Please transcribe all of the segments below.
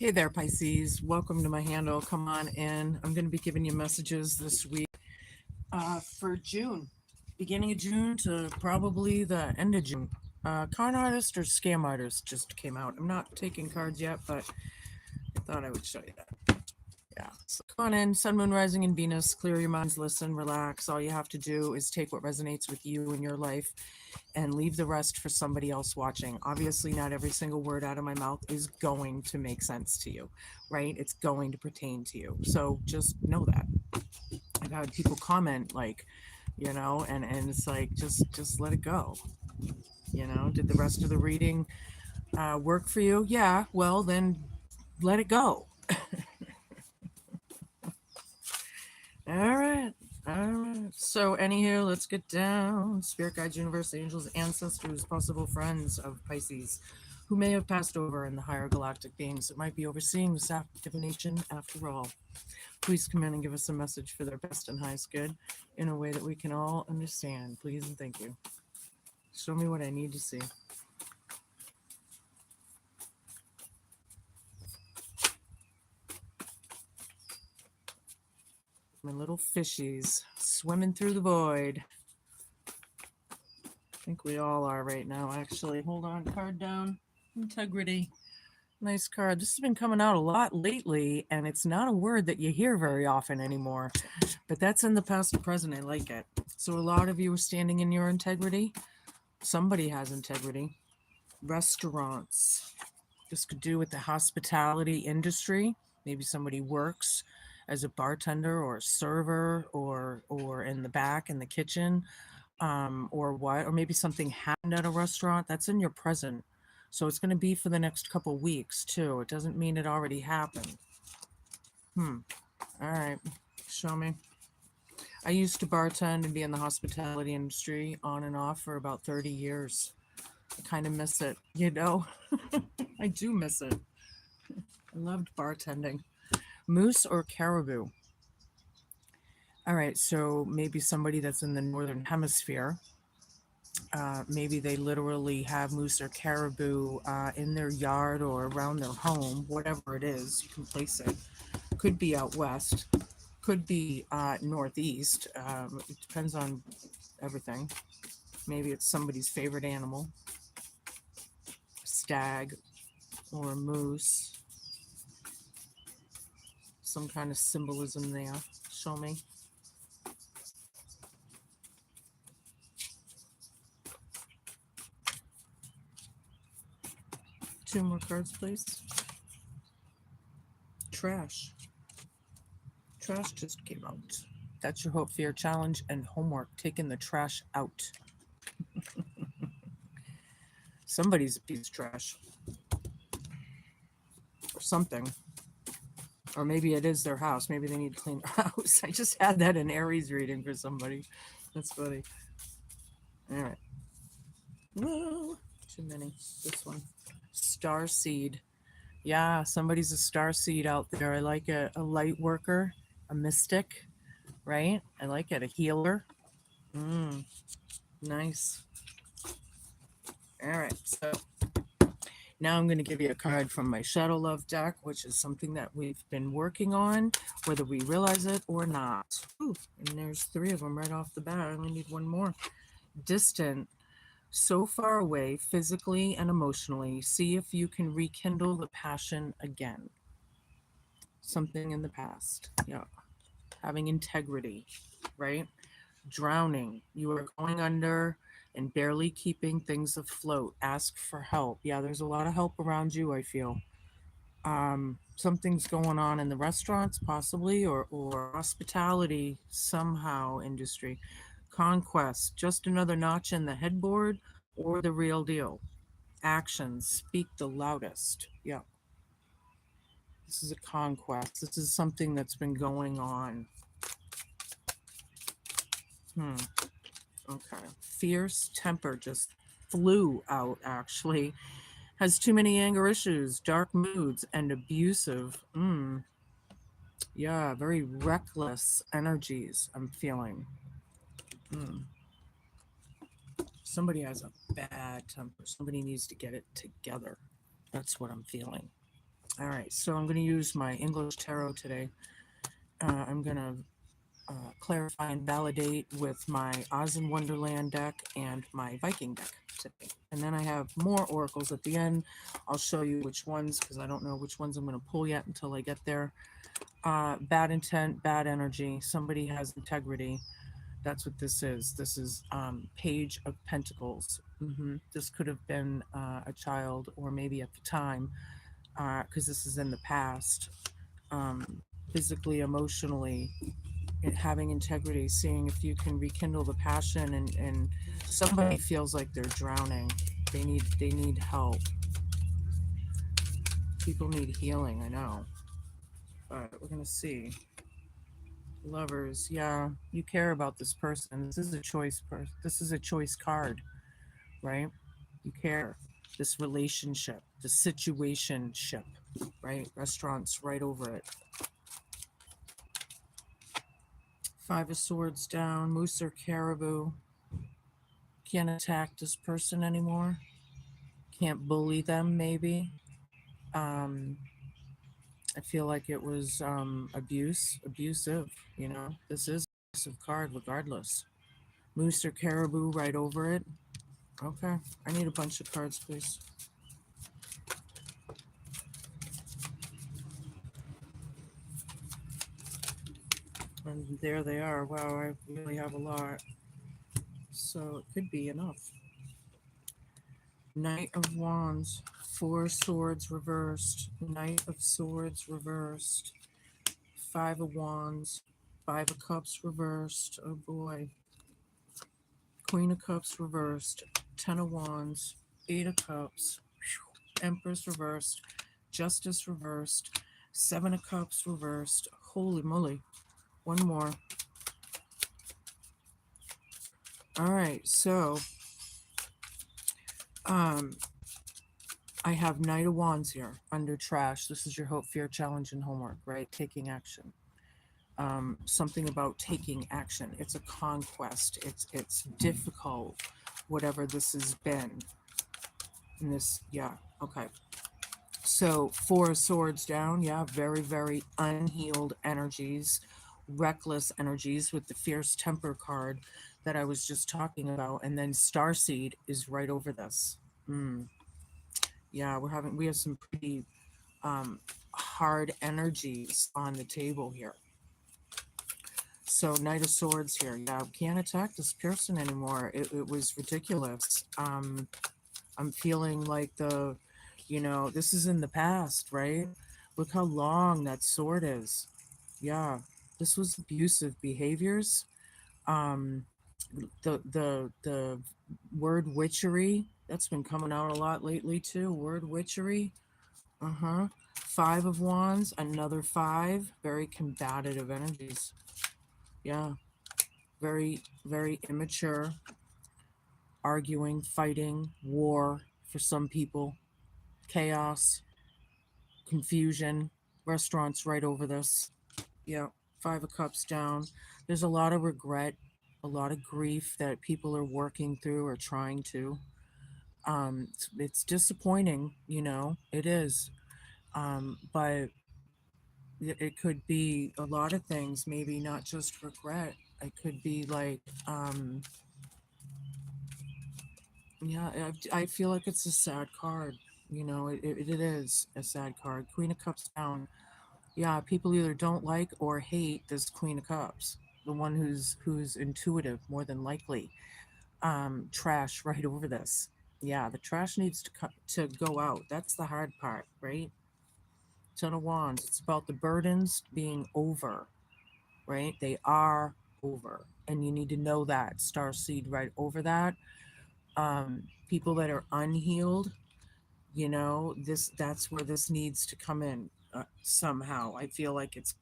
Hey there, Pisces. Welcome to my handle. Come on in. I'm going to be giving you messages this week for June, beginning of June to probably the end of June. Con artist or scam artist just came out. I'm not taking cards yet, but I thought I would show you that. Yeah. So come on in. Sun, Moon, Rising, and Venus. Clear your minds, listen, relax. All you have to do is take what resonates with you in your life and leave the rest for somebody else watching. Obviously, not every single word out of my mouth is going to make sense to you, right? It's going to pertain to you. So just know that. I've had people comment like, and it's like just let it go. Did the rest of the reading work for you? Yeah. Well, then let it go. All right. All right. So, anywho, let's get down. Spirit guides, universe, angels, ancestors, possible friends of Pisces who may have passed over in the higher galactic beings that might be overseeing this divination after all. Please come in and give us a message for their best and highest good in a way that we can all understand. Please and thank you. Show me what I need to see. My little fishies swimming through the void. I think we all are right now, actually. Hold on, card down. Integrity. Nice card. This has been coming out a lot lately, and it's not a word that you hear very often anymore. But that's in the past and present. I like it. So a lot of you are standing in your integrity. Somebody has integrity. Restaurants. This could do with the hospitality industry. Maybe somebody works as a bartender or a server or in the back in the kitchen, or what, or maybe something happened at a restaurant that's in your present. So it's going to be for the next couple weeks too. It doesn't mean it already happened. All right. Show me. I used to bartend and be in the hospitality industry on and off for about 30 years. I kind of miss it, I do miss it. I loved bartending. Moose or caribou? All right, so maybe somebody that's in the northern hemisphere. Maybe they literally have moose or caribou in their yard or around their home, whatever it is, you can place it. Could be out west, could be northeast. It depends on everything. Maybe it's somebody's favorite animal, stag or moose. Some kind of symbolism there. Show me. Two more cards, please. Trash. Trash just came out. That's your hope, fear, challenge, and homework. Taking the trash out. Somebody's a piece of trash. Or something. Or maybe it is their house. Maybe they need to clean their house. I just had that in Aries reading for somebody. That's funny. All right. Whoa. Too many. This one. Star seed. Yeah, somebody's a star seed out there. I like a light worker, a mystic, right? I like it. A healer. Nice. All right. So now I'm going to give you a card from my Shadow Love deck, which is something that we've been working on, whether we realize it or not. Ooh, and there's three of them right off the bat. I only need one more. Distant. So far away, physically and emotionally. See if you can rekindle the passion again. Something in the past. Yeah. Having integrity, right? Drowning. You are going under and barely keeping things afloat. Ask for help. Yeah, there's a lot of help around you, I feel. Something's going on in the restaurants, possibly, or hospitality, somehow, industry. Conquest, just another notch in the headboard, or the real deal. Actions speak the loudest. Yeah. This is a conquest. This is something that's been going on. Okay. Fierce temper just flew out, actually. Has too many anger issues, dark moods, and abusive. Yeah, very reckless energies I'm feeling. Somebody has a bad temper. Somebody needs to get it together. That's what I'm feeling. All right, so I'm going to use my English tarot today. I'm going to clarify and validate with my Oz in Wonderland deck and my Viking deck today. And then I have more oracles at the end. I'll show you which ones, because I don't know which ones I'm going to pull yet until I get there. Bad intent, bad energy. Somebody has integrity. That's what this is. This is Page of Pentacles. This could have been a child, or maybe at the time, because this is in the past. Physically, emotionally, having integrity, seeing if you can rekindle the passion, and somebody feels like they're drowning. They need help. People need healing, I know. But we're gonna see. Lovers, yeah, you care about this person. This is a choice person. This is a choice card, right? You care. This relationship, the situationship, right? Restaurants right over it. Five of Swords down, moose or caribou. Can't attack this person anymore. Can't bully them, maybe. Um, I feel like it was abusive, you know. This is a abusive card regardless. Moose or caribou right over it. Okay. I need a bunch of cards, please. And there they are. Wow, I really have a lot. So it could be enough. Knight of Wands, Four Swords reversed, Knight of Swords reversed, Five of Wands, Five of Cups reversed. Oh boy. Queen of Cups reversed, Ten of Wands, Eight of Cups, Empress reversed, Justice reversed, Seven of Cups reversed. Holy moly. One more. All right, so I have Knight of Wands here under trash. This is your hope, fear, challenge, and homework, right? Taking action. Something about taking action. It's a conquest. It's difficult, whatever this has been. And this, yeah, okay. So Four of Swords down, yeah, very, very unhealed energies, reckless energies with the fierce temper card that I was just talking about. And then Starseed is right over this. Yeah, we have some pretty hard energies on the table here. So Knight of Swords here. Yeah, can't attack this person anymore. It was ridiculous. I'm feeling like this is in the past, right? Look how long that sword is. Yeah, this was abusive behaviors. Um, the word witchery, that's been coming out a lot lately too. Word witchery. Five of Wands, another five. Very combative energies. Yeah, very, very immature. Arguing, fighting, war for some people. Chaos, confusion. Restaurants right over this. Yeah, Five of Cups down. There's a lot of regret, a lot of grief that people are working through or trying to. It's disappointing, it is. But it could be a lot of things, maybe not just regret. It could be like, yeah, I feel like it's a sad card. It is a sad card. Queen of Cups down. Yeah, people either don't like or hate this Queen of Cups. The one who's intuitive, more than likely. Trash right over this. Yeah, the trash needs to go out. That's the hard part, right? Ten of Wands. It's about the burdens being over, right? They are over, and you need to know that. Starseed right over that. People that are unhealed, that's where this needs to come in somehow. I feel like it's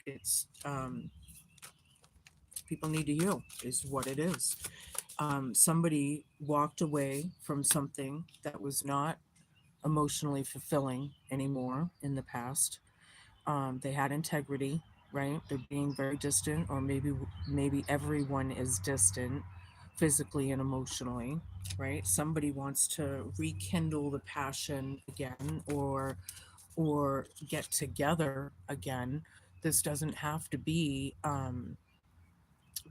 people need to heal is what it is. Somebody walked away from something that was not emotionally fulfilling anymore in the past. They had integrity, right? They're being very distant, or maybe everyone is distant physically and emotionally, right? Somebody wants to rekindle the passion again, or get together again. This doesn't have to be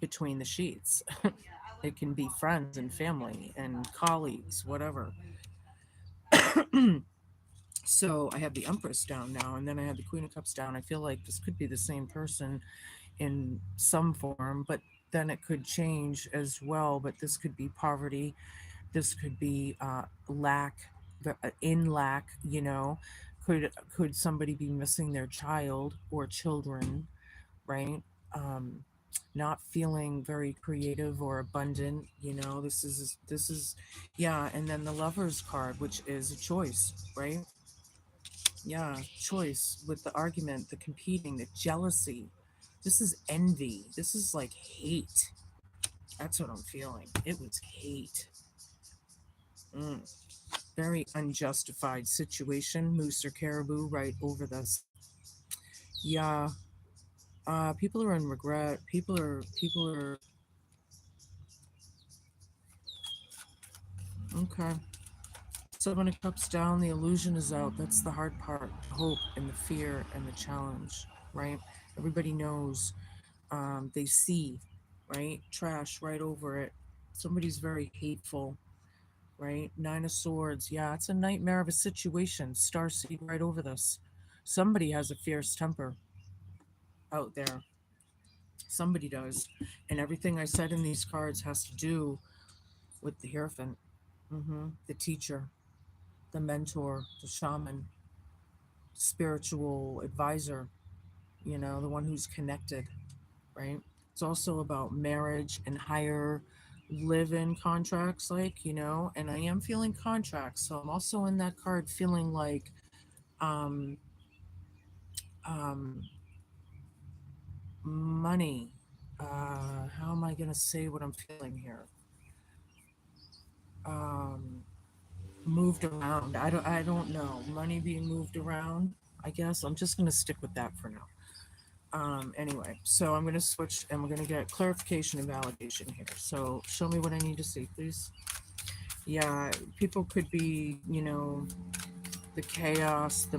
between the sheets. It can be friends and family and colleagues, whatever. So I have the Empress down now, and then I have the Queen of Cups down. I feel like this could be the same person in some form, but then it could change as well. But this could be poverty. This could be lack, in lack. Could somebody be missing their child or children, right? Um, Not feeling very creative or abundant. This is, yeah. And then the Lovers card, which is a choice, right? Yeah, choice with the argument, the competing, the jealousy. This is envy. This is like hate. That's what I'm feeling. It was hate. Mm. Very unjustified situation. Moose or caribou right over this. Yeah. People are in regret. People are okay. Seven of Cups down, the illusion is out. That's the hard part. The hope and the fear and the challenge, right? Everybody knows, they see, right? Trash right over it. Somebody's very hateful, right? Nine of Swords. Yeah, it's a nightmare of a situation. Starseed right over this. Somebody has a fierce temper out there. Somebody does. And everything I said in these cards has to do with the Hierophant, the teacher, the mentor, the shaman, spiritual advisor, the one who's connected, right? It's also about marriage and higher live in contracts, and I am feeling contracts. So I'm also in that card feeling like, um, um, money. How am I going to say what I'm feeling here? Um, Moved around. I don't know. Money being moved around. I guess I'm just going to stick with that for now. Anyway, so I'm going to switch and we're going to get clarification and validation here. So show me what I need to see, please. Yeah, people could be, the chaos,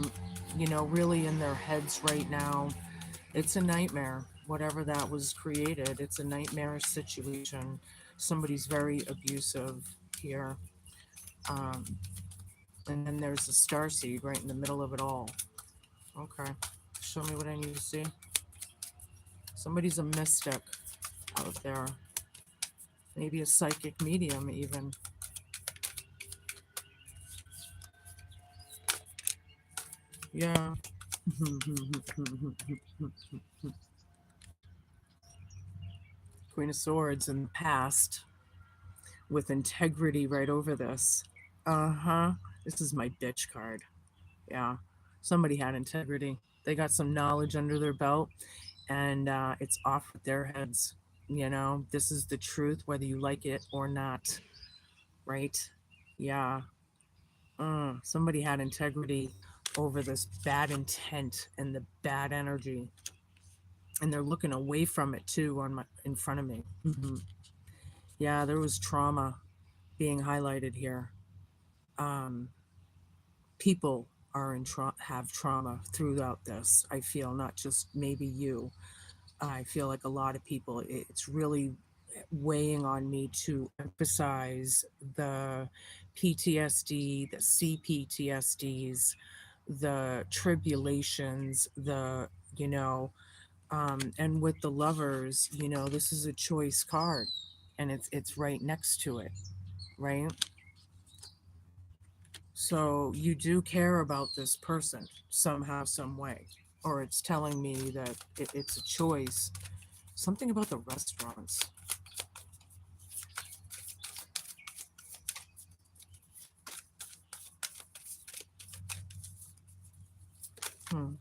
really in their heads right now. It's a nightmare. Whatever that was created, it's a nightmarish situation. Somebody's very abusive here. Um, and then there's the star seed right in the middle of it all. Okay. Show me what I need to see. Somebody's a mystic out there. Maybe a psychic medium, even. Yeah. Queen of Swords in the past with integrity right over this. Uh huh. This is my bitch card. Yeah. Somebody had integrity. They got some knowledge under their belt and it's off with their heads. This is the truth, whether you like it or not. Right? Yeah. Somebody had integrity over this bad intent and the bad energy. And they're looking away from it too in front of me. Yeah, there was trauma being highlighted here. Um, People are have trauma throughout this. I feel not just maybe you. I feel like a lot of people. It's really weighing on me to emphasize the PTSD, the CPTSDs, the tribulations, and with the Lovers, this is a choice card, and it's right next to it, right? So you do care about this person somehow, some way, or it's telling me that it's a choice. Something about the restaurants. Hmm.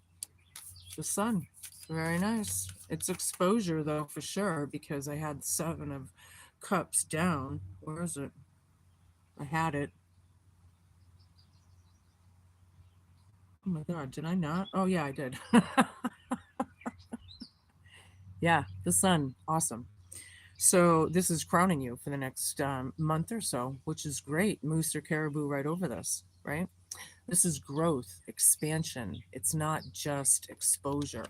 The sun. Very nice. It's exposure though, for sure, because I had 7 of Cups down. Where is it? I had it. Oh my god, did I not? Oh yeah, I did. Yeah, the sun. Awesome. So this is crowning you for the next month or so, which is great. Moose or caribou right over this, right? This is growth, expansion. It's not just exposure,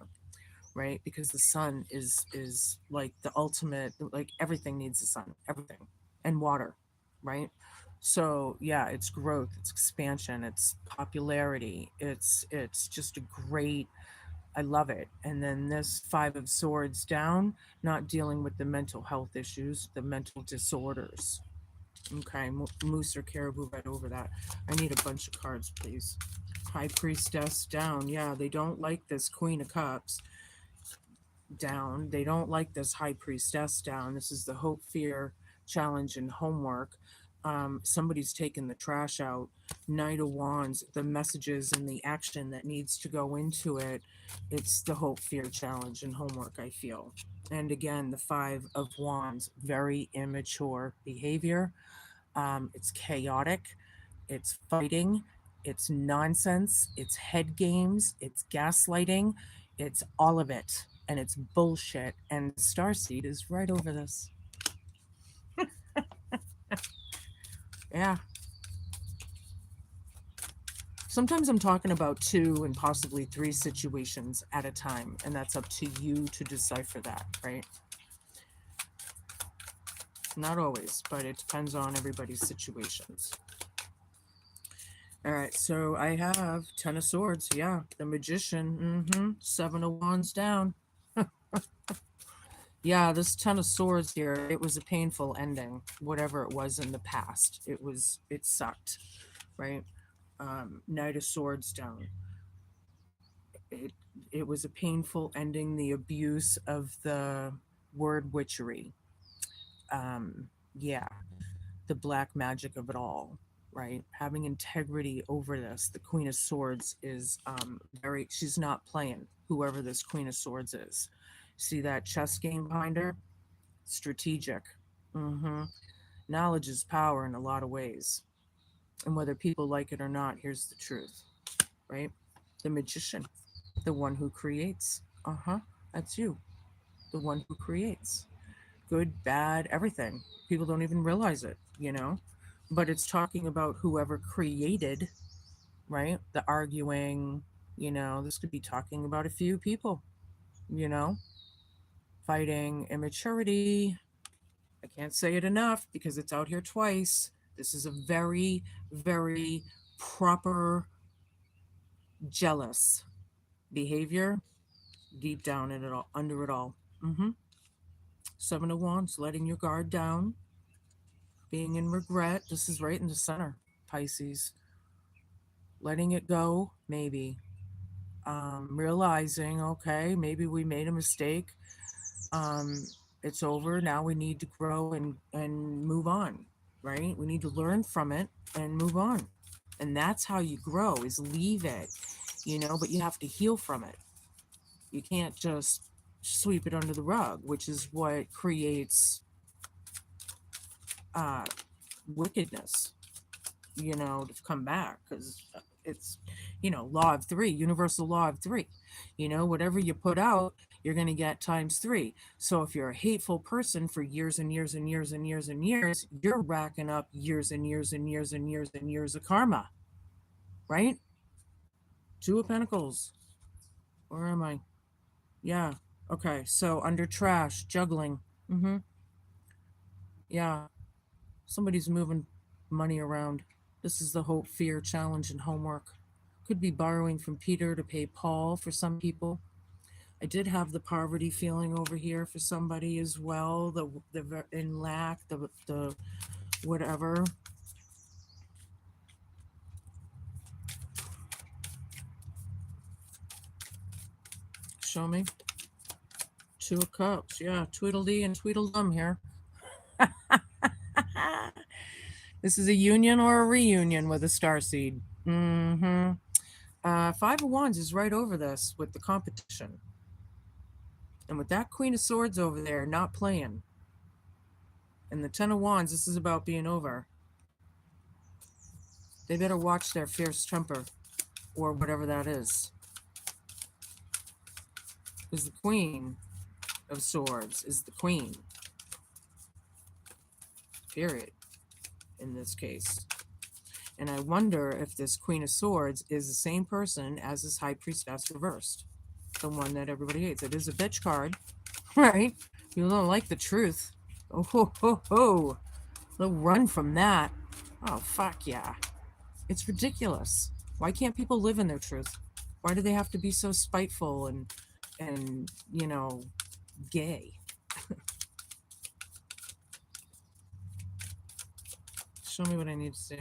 right? Because the sun is like the ultimate, like everything needs the sun, everything, and water, right? So yeah, it's growth, it's expansion, it's popularity, it's just a great, I love it. And then this Five of Swords down, not dealing with the mental health issues, the mental disorders. Okay, moose or caribou right over that. I need a bunch of cards, please. High Priestess down. Yeah, they don't like this Queen of Cups down. They don't like this High Priestess down. This is the hope, fear, challenge, and homework. Somebody's taken the trash out. Knight of Wands, the messages and the action that needs to go into it. It's the hope, fear, challenge, and homework, I feel. And again, the Five of Wands, very immature behavior. It's chaotic, it's fighting, it's nonsense, it's head games, it's gaslighting, it's all of it. And it's bullshit. And the starseed is right over this. Yeah. Sometimes I'm talking about 2 and possibly 3 situations at a time, and that's up to you to decipher that, right? Not always, but it depends on everybody's situations. All right, so I have 10 of Swords. Yeah, the Magician. 7 of Wands down. Yeah, this 10 of Swords here, it was a painful ending, whatever it was in the past. It sucked, right? Knight of Swords down. It, it was a painful ending, the abuse of the word witchery. Yeah, the black magic of it all, right? Having integrity over this. The Queen of Swords is she's not playing, whoever this Queen of Swords is. See that chess game behind her? Strategic. Mm-hmm. Knowledge is power in a lot of ways. And whether people like it or not, here's the truth, right? The Magician, the one who creates. That's you, the one who creates. Good, bad, everything. People don't even realize it, you know? But it's talking about whoever created, right? The arguing, this could be talking about a few people, you know? Fighting immaturity. I can't say it enough because it's out here twice. This is a very, very proper, jealous behavior deep down in it all, under it all. 7 of Wands, letting your guard down, being in regret. This is right in the center, Pisces. Letting it go, maybe. Realizing, okay, maybe we made a mistake. Um, it's over. Now we need to grow and move on, right? We need to learn from it and move on. And that's how you grow, is leave it, but you have to heal from it. You can't just sweep it under the rug, which is what creates uh, wickedness, to come back, because it's, law of 3, universal law of 3. Whatever you put out, you're going to get times 3. So if you're a hateful person for years and years and years and years and years, you're racking up years and years and years and years and years of karma, right? 2 of Pentacles. Where am I? Yeah. Okay. So under trash, juggling. Yeah. Somebody's moving money around. This is the hope, fear, challenge, and homework. Could be borrowing from Peter to pay Paul for some people. I did have the poverty feeling over here for somebody as well. The in lack, the whatever. Show me. 2 of Cups. Yeah, Tweedledee and Tweedledum here. This is a union or a reunion with a starseed. 5 of Wands is right over this with the competition. And with that Queen of Swords over there, not playing. And the 10 of Wands, this is about being over. They better watch their fierce temper, or whatever that is. Because the Queen of Swords is the Queen. Period. In this case. And I wonder if this Queen of Swords is the same person as this High Priestess reversed, the one that everybody hates. It is a bitch card, right? You don't like the truth. Oh, ho, ho, ho. They'll run from that. Oh, fuck yeah. It's ridiculous. Why can't people live in their truth? Why do they have to be so spiteful and gay? Show me what I need to see.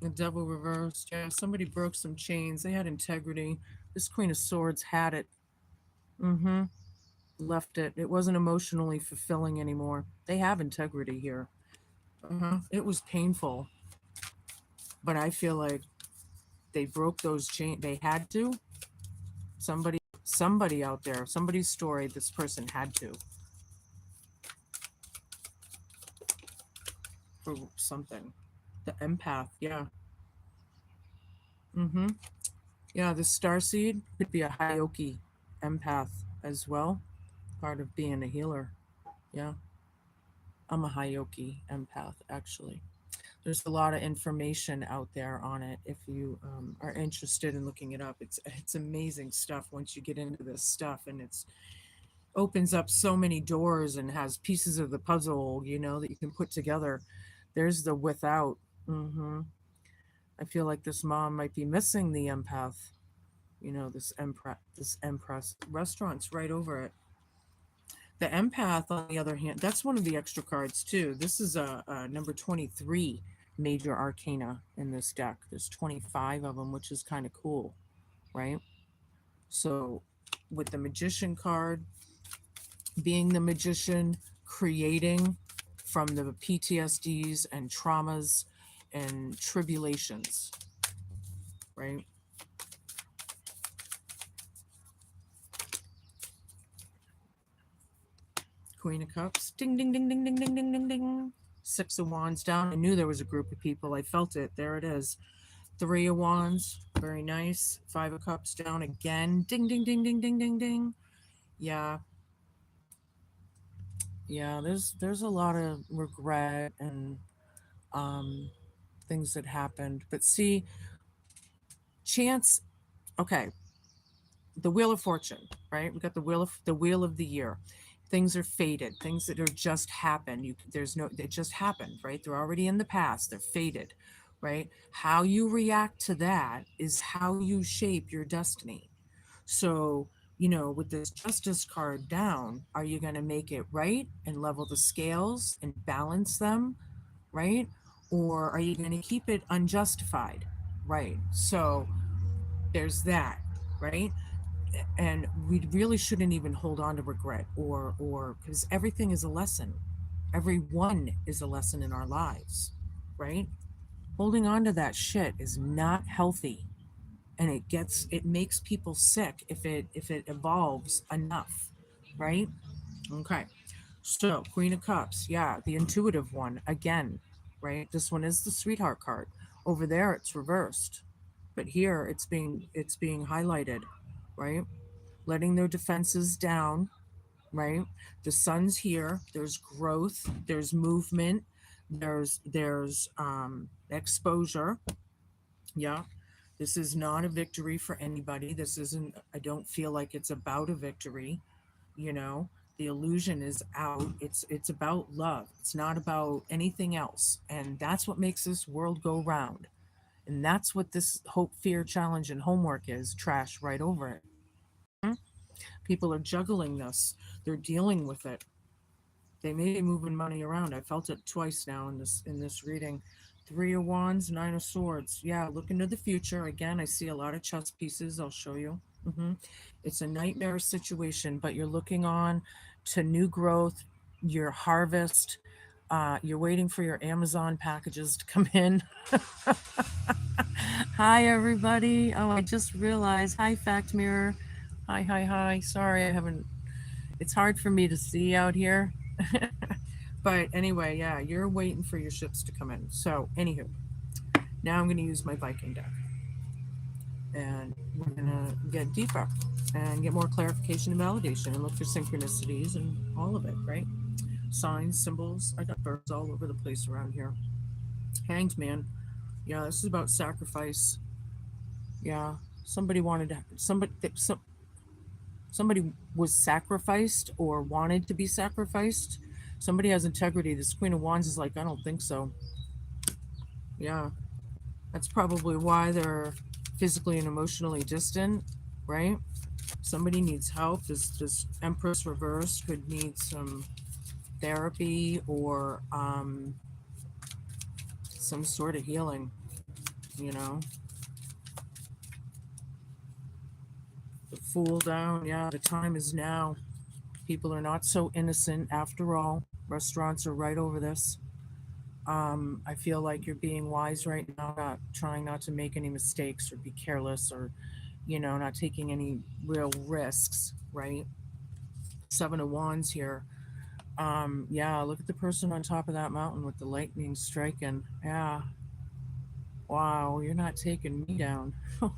The Devil reversed. Yeah, somebody broke some chains. They had integrity. This Queen of Swords had it. Mm-hmm. Left it. It wasn't emotionally fulfilling anymore. They have integrity here. Uh-huh. It was painful. But I feel like they broke those chains. They had to. Somebody out there, somebody's story, this person had to. For something. The empath, yeah. Mm-hmm. Yeah, the starseed could be a Hyoki empath as well. Part of being a healer. Yeah. I'm a Hyoki empath, actually. There's a lot of information out there on it if you are interested in looking it up. It's amazing stuff once you get into this stuff, and it's opens up so many doors and has pieces of the puzzle, that you can put together. There's the without. Hmm. I feel like this mom might be missing the empath. This empress restaurant's right over it. The empath, on the other hand, that's one of the extra cards too. This is a number 23 major arcana in this deck. There's 25 of them, which is kind of cool, right? So, with the magician card, being the magician, creating from the PTSDs and traumas and tribulations, right? Queen of Cups, ding, ding, ding, ding, ding, ding, ding, ding, ding. Six of Wands down. I knew there was a group of people. I felt it. There it is. Three of Wands, very nice. Five of Cups down again. Ding, ding, ding, ding, ding, ding, ding. Yeah. Yeah, there's a lot of regret and um things that happened. But see, chance, okay, the Wheel of Fortune, right? We got the wheel of the year. Things are fated, things that are just happened. There's no, it just happened, right? They're already in the past, they're fated, right? How you react to that is how you shape your destiny. So, with this justice card down, are you going to make it right and level the scales and balance them, right? Or are you going to keep it unjustified, right? So there's that, right? And we really shouldn't even hold on to regret or because everything is a lesson. Every one is a lesson in our lives, right? Holding on to that shit is not healthy, and it makes people sick if it evolves enough, right? Okay. So, Queen of Cups, yeah, the intuitive one again, right? This one is the sweetheart card. Over there it's reversed. But here it's being highlighted, right? Letting their defenses down, right? The sun's here, there's growth, there's movement, there's exposure. Yeah. This is not a victory for anybody. This isn't, I don't feel like it's about a victory, you know. The illusion is out. It's about love. It's not about anything else. And that's what makes this world go round. And that's what this hope, fear, challenge, and homework is. Trash right over it. Mhm. People are juggling this. They're dealing with it. They may be moving money around. I felt it twice now in this reading. Three of Wands, Nine of Swords. Yeah, look into the future. Again, I see a lot of chess pieces. I'll show you. It's a nightmare situation, but you're looking on to new growth, your harvest. You're waiting for your Amazon packages to come in. Hi, everybody. Oh, I just realized. Hi, Fact Mirror. Hi, hi, hi. Sorry, I haven't. It's hard for me to see out here. But anyway, yeah, you're waiting for your ships to come in. So, anywho, now I'm going to use my Viking deck. And we're going to get deeper and get more clarification and validation and look for synchronicities and all of it, right? signs, symbols. I got birds all over the place around here. Hanged man. Yeah, this is about sacrifice. Yeah, somebody wanted to. Somebody was sacrificed or wanted to be sacrificed. Somebody has integrity. This Queen of Wands is like, I don't think so. Yeah, that's probably why they're physically and emotionally distant, right? Somebody needs help. This Empress reverse could need some therapy or some sort of healing, you know. The Fool down, yeah, the time is now. People are not so innocent after all. Restaurants are right over this. I feel like you're being wise right now, not trying not to make any mistakes or be careless or, not taking any real risks, right? Seven of Wands here. Yeah, look at the person on top of that mountain with the lightning striking. Yeah. Wow, you're not taking me down.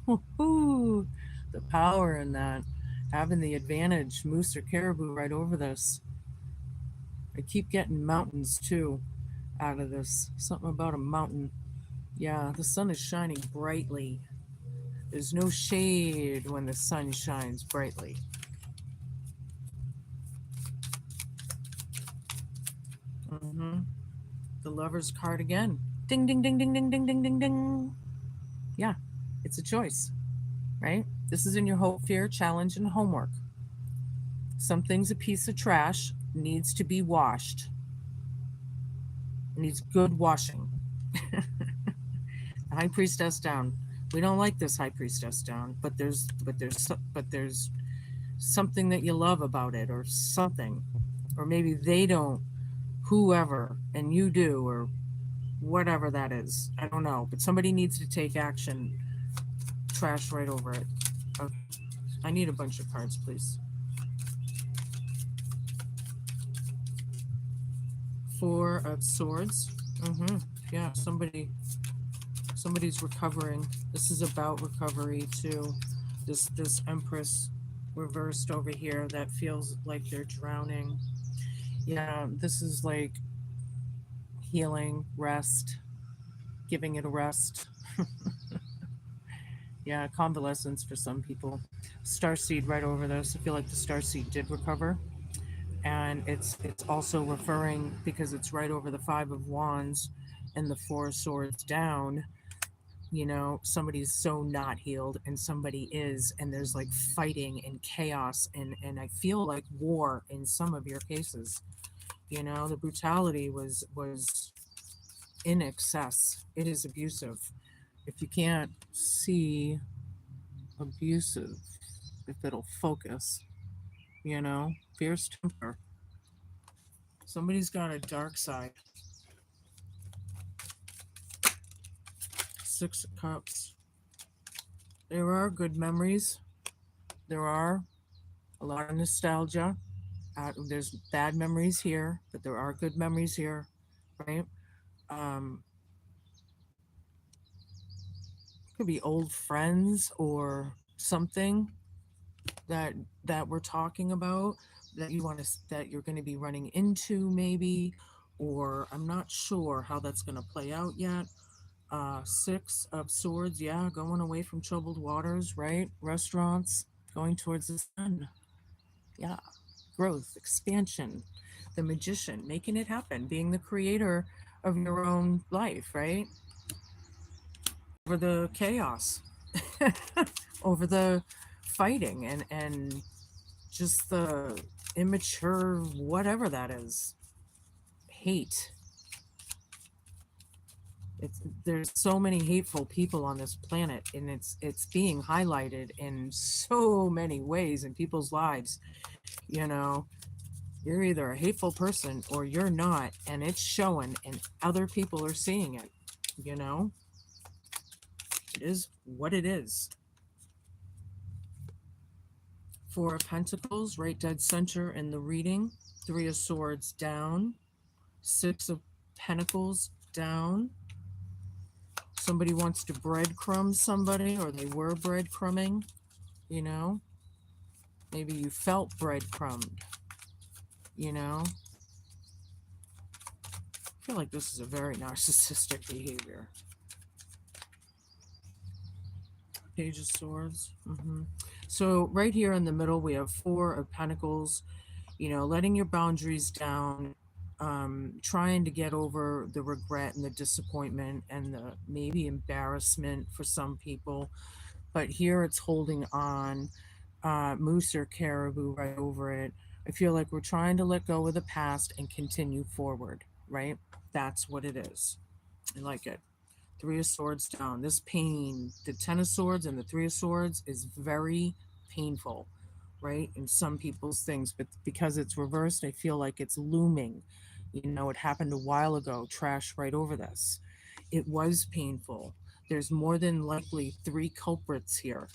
The power in that. Having the advantage, moose or caribou right over this. I keep getting mountains too out of this. Something about a mountain. Yeah, the sun is shining brightly. There's no shade when the sun shines brightly. Mm-hmm. The Lover's card again. Ding, ding, ding, ding, ding, ding, ding, ding, ding. Yeah, it's a choice, right? This is in your hope, fear, challenge, and homework. Something's a piece of trash, needs to be washed. It needs good washing. High Priestess down. We don't like this High Priestess down, but there's something that you love about it, or something, or maybe they don't, whoever, and you do, or whatever that is. I don't know, but somebody needs to take action. Trash right over it. Okay. I need a bunch of cards, please. Four of Swords. Mm-hmm. Yeah, somebody's recovering. This is about recovery too. This Empress reversed over here that feels like they're drowning. Yeah, this is like healing, rest, giving it a rest. Yeah, convalescence for some people. Starseed right over this. I feel like the Starseed did recover. And it's also referring, because it's right over the Five of Wands and the Four of Swords down. Somebody's so not healed and somebody is, and there's like fighting and chaos, and I feel like war in some of your cases. The brutality was in excess. It is abusive. If you can't see abusive, if it'll focus, fierce temper. Somebody's got a dark side. Six of Cups. There are good memories. There are a lot of nostalgia. There's bad memories here, but there are good memories here, right? Um, could be old friends or something that we're talking about, that you're going to be running into maybe, or I'm not sure how that's going to play out yet. Six of Swords, yeah, going away from troubled waters, right? Restaurants, going towards the sun. Yeah, growth, expansion, the Magician, making it happen, being the creator of your own life, right? Over the chaos, over the fighting, and just the immature, whatever that is, hate. There's so many hateful people on this planet, and it's being highlighted in so many ways in people's lives. you know you're either a hateful person or you're not, and it's showing, and other people are seeing it. you know it is what it is. Four of Pentacles right dead center in the reading. Three of Swords down. Six of Pentacles down. Somebody wants to breadcrumb somebody, or they were breadcrumbing. you know Maybe you felt breadcrumbed. you know I feel like this is a very narcissistic behavior. Page of Swords. So right here in the middle, we have Four of Pentacles. You know, letting your boundaries down, trying to get over the regret and the disappointment and the maybe embarrassment for some people. But here it's holding on, moose or caribou right over it. I feel like we're trying to let go of the past and continue forward, right? That's what it is. I like it. Three of Swords down. This pain, the Ten of Swords and the Three of Swords is very painful, right? In some people's things, but because it's reversed, I feel like it's looming. You know, it happened a while ago. Trash right over this. It was painful. There's more than likely three culprits here,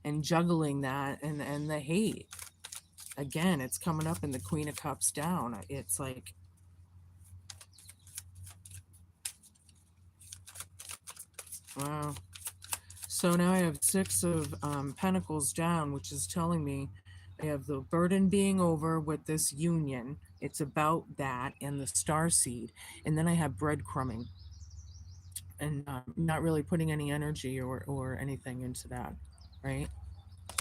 and juggling that and the hate. Again, it's coming up in the Queen of Cups down. It's like, wow. So now I have Six of Pentacles down, which is telling me I have the burden being over with this union. It's about that and the star seed. And then I have breadcrumbing and not really putting any energy or anything into that, right?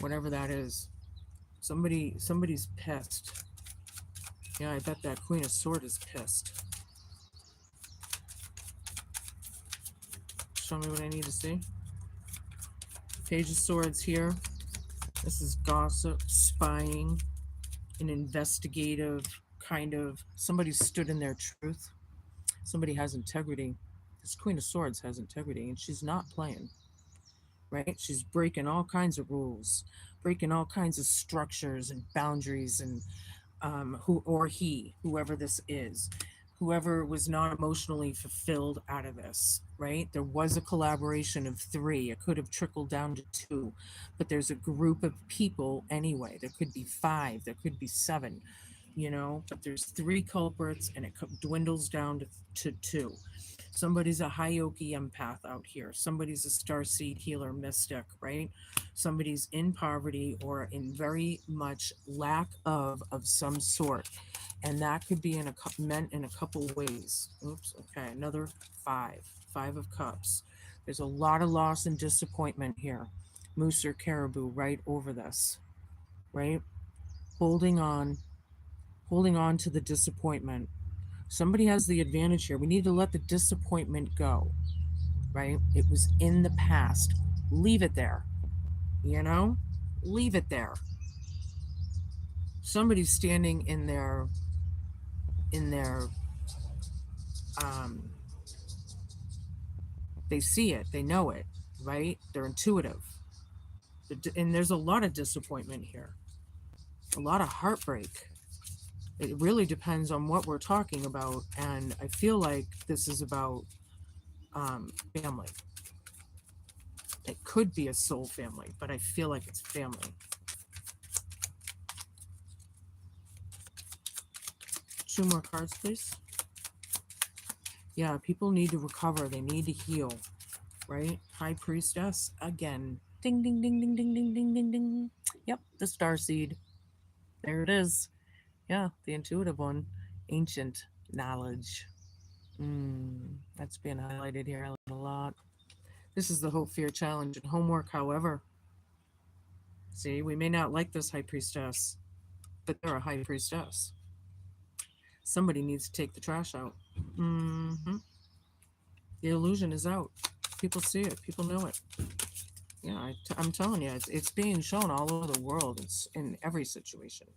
Whatever that is. Somebody's pissed. Yeah, I bet that Queen of Swords is pissed. Show me what I need to see. Page of Swords here. This is gossip, spying, an investigative kind of, somebody stood in their truth. Somebody has integrity. This Queen of Swords has integrity and she's not playing, right? She's breaking all kinds of rules, breaking all kinds of structures and boundaries, and whoever this is, whoever was not emotionally fulfilled out of this, right? There was a collaboration of three. It could have trickled down to two, but there's a group of people anyway. There could be five, there could be seven, you know, but there's three culprits and it dwindles down to two. Somebody's a Hyoki empath out here. Somebody's a starseed healer mystic, right? Somebody's in poverty or in very much lack of some sort. And that could be meant in a couple ways. Oops, okay, another five. Five of Cups. There's a lot of loss and disappointment here. Moose or caribou right over this, right? Holding on to the disappointment. Somebody has the advantage here. We need to let the disappointment go, right? It was in the past. Leave it there, you know? Leave it there. Somebody's standing in their they see it, they know it, right? They're intuitive. And there's a lot of disappointment here, a lot of heartbreak. It really depends on what we're talking about, and I feel like this is about family. It could be a soul family, but I feel like it's family. Two more cards, please. Yeah, people need to recover. They need to heal, right? High Priestess, again. Ding, ding, ding, ding, ding, ding, ding, ding, ding. Yep, the starseed. There it is. Yeah, the intuitive one. Ancient knowledge. That's being highlighted here a lot. This is the Hope, Fear, Challenge, and Homework, however. See, we may not like this High Priestess, but they're a High Priestess. Somebody needs to take the trash out. The illusion is out. People see it. People know it. Yeah, I'm telling you, it's being shown all over the world. It's in every situation.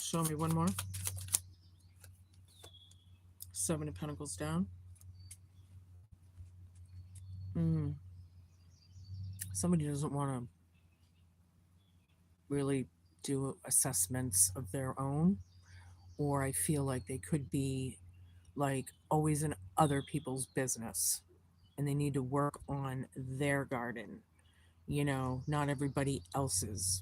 Show me one more. Seven of Pentacles down. Somebody doesn't want to really do assessments of their own, or I feel like they could be like always in other people's business and they need to work on their garden, you know, not everybody else's.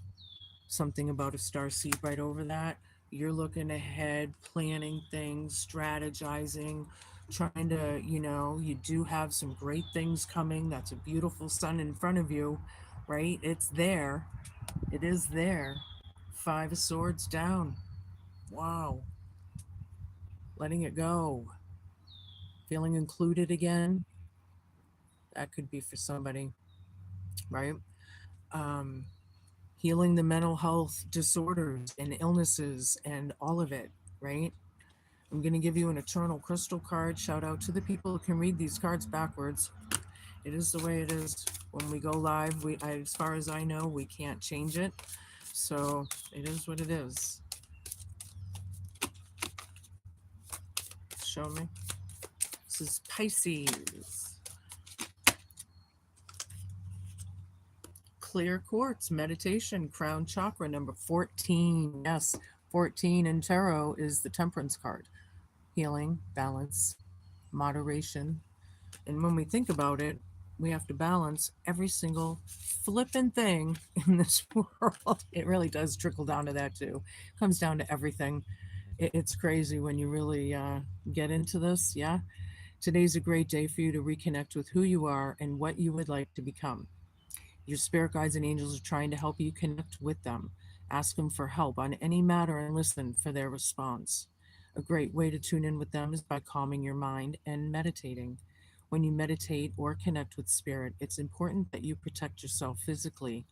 Something about a star seed right over that. You're looking ahead, planning things, strategizing, trying to, you know, you do have some great things coming. That's a beautiful sun in front of you, right? It's there. It is there. Five of Swords down. Wow. Letting it go. Feeling included again. That could be for somebody, right? Um, Healing the mental health disorders and illnesses and all of it, right? I'm going to give you an eternal crystal card. Shout out to the people who can read these cards backwards. It is the way it is. When we go live, as far as I know, we can't change it. So it is what it is. Show me. This is Pisces. Clear quartz meditation, crown chakra number 14. Yes, 14 in tarot is the temperance card. Healing, balance, moderation. And when we think about it, we have to balance every single flippin' thing in this world. It really does trickle down to that too. It comes down to everything. It's crazy when you really get into this. Yeah. Today's a great day for you to reconnect with who you are and what you would like to become. Your spirit guides and angels are trying to help you connect with them. Ask them for help on any matter and listen for their response. A great way to tune in with them is by calming your mind and meditating. When you meditate or connect with spirit, it's important that you protect yourself physically.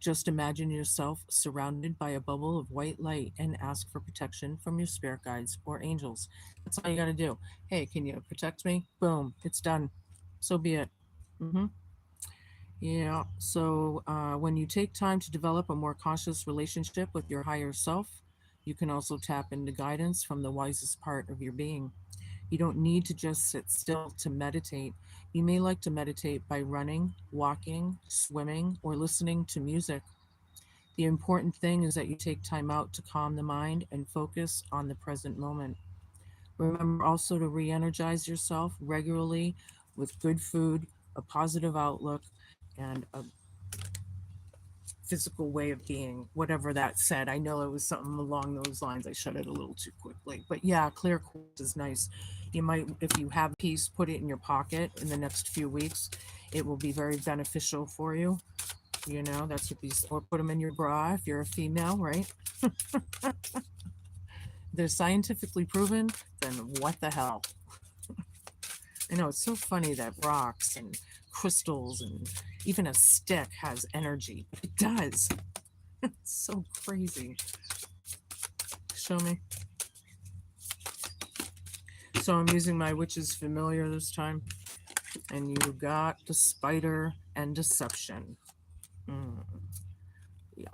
Just imagine yourself surrounded by a bubble of white light and ask for protection from your spirit guides or angels. That's all you got to do. Hey, can you protect me? Boom, it's done. So be it. Mm-hmm. Yeah. So when you take time to develop a more conscious relationship with your higher self, you can also tap into guidance from the wisest part of your being. You don't need to just sit still to meditate. You may like to meditate by running, walking, swimming, or listening to music. The important thing is that you take time out to calm the mind and focus on the present moment. Remember also to re energize yourself regularly with good food, a positive outlook, and a physical way of being, whatever that said. I know it was something along those lines. I shut it a little too quickly. But yeah, clear quartz is nice. You might, if you have a piece, put it in your pocket in the next few weeks. It will be very beneficial for you. You know, that's what these, or put them in your bra if you're a female, right? They're scientifically proven, then what the hell? I know it's so funny that rocks and crystals and even a stick has energy. It does. It's so crazy. Show me. So I'm using my witch's familiar this time. And you got the spider and deception. Mm, yeah.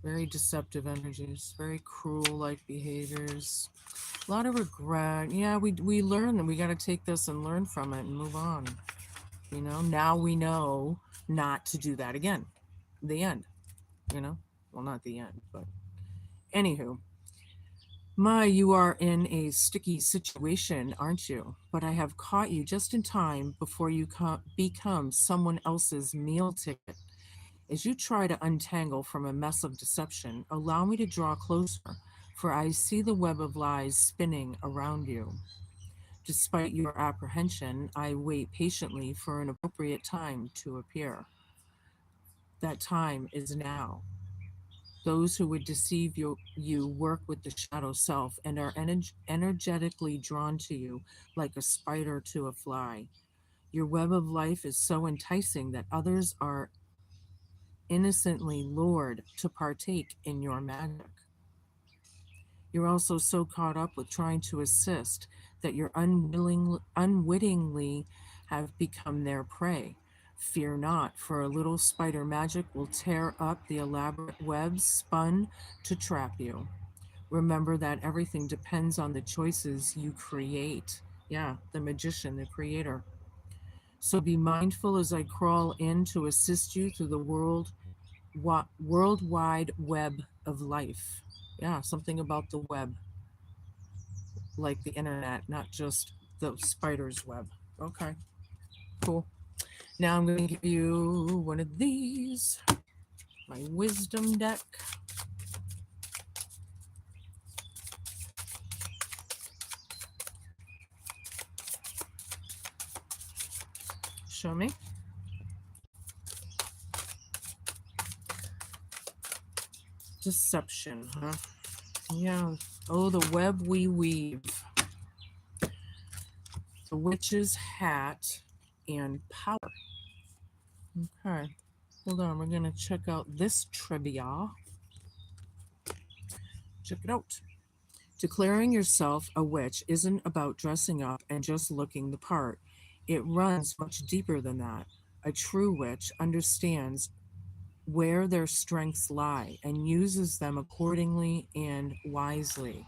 Very deceptive energies, very cruel like behaviors. A lot of regret. Yeah, we learn that we got to take this and learn from it and move on. You know, now we know not to do that again. The end, you know? Well, not the end, but anywho. My, you are in a sticky situation, aren't you? But I have caught you just in time before you become someone else's meal ticket. As you try to untangle from a mess of deception, allow me to draw closer, for I see the web of lies spinning around you. Despite your apprehension, I wait patiently for an appropriate time to appear. That time is now. Those who would deceive you work with the shadow self and are energetically drawn to you like a spider to a fly. Your web of life is so enticing that others are innocently lured to partake in your magic. You're also so caught up with trying to assist that you unwittingly have become their prey. Fear not, for a little spider magic will tear up the elaborate webs spun to trap you. Remember that everything depends on the choices you create. Yeah, the magician, the creator. So be mindful as I crawl in to assist you through the worldwide web of life. Yeah, something about the web, like the internet, not just the spider's web. Okay, cool. Now I'm going to give you one of these, my wisdom deck. Show me. Deception, huh? Yeah. Oh, the web we weave. The witch's hat and power. Okay. Hold on. We're going to check out this trivia. Check it out. Declaring yourself a witch isn't about dressing up and just looking the part. It runs much deeper than that. A true witch understands where their strengths lie and uses them accordingly and wisely.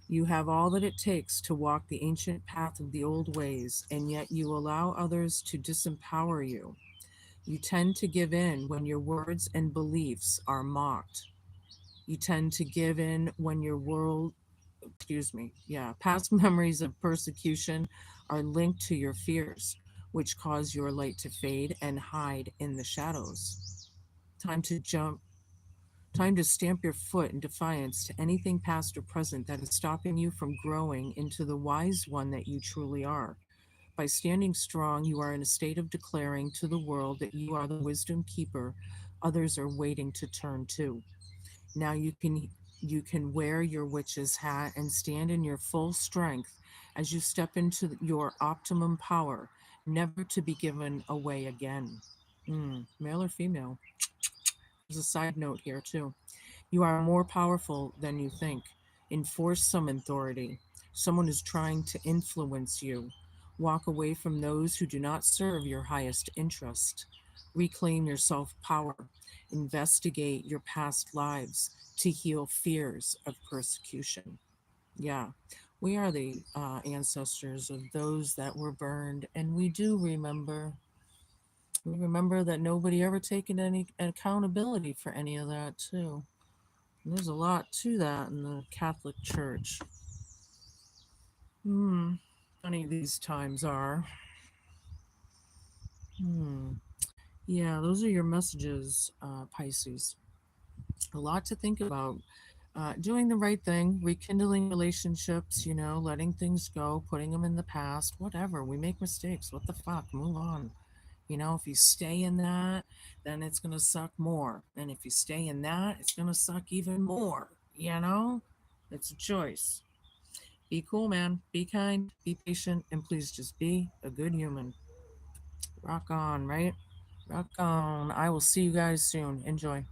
You have all that it takes to walk the ancient path of the old ways, and yet you allow others to disempower you. You tend to give in when your words and beliefs are mocked. You tend to give in when your world, past memories of persecution are linked to your fears, which cause your light to fade and hide in the shadows. Time to jump, time to stamp your foot in defiance to anything past or present that is stopping you from growing into the wise one that you truly are. By standing strong, you are in a state of declaring to the world that you are the wisdom keeper others are waiting to turn to. Now you can wear your witch's hat and stand in your full strength as you step into your optimum power, never to be given away again. Male or female? There's a side note here too. You are more powerful than you think. Enforce some authority. Someone is trying to influence you. Walk away from those who do not serve your highest interest. Reclaim your self power. Investigate your past lives to heal fears of persecution. Yeah, we are the ancestors of those that were burned, and we do remember. We remember that nobody ever taken any accountability for any of that, too. There's a lot to that in the Catholic Church. Hmm. Funny these times are. Hmm. Yeah, those are your messages, Pisces. A lot to think about. Doing the right thing, rekindling relationships, letting things go, putting them in the past, whatever. We make mistakes. What the fuck? Move on. If you stay in that, then it's going to suck more. And if you stay in that, it's going to suck even more. It's a choice. Be cool, man. Be kind, be patient, and please just be a good human. Rock on, right? Rock on. I will see you guys soon. Enjoy.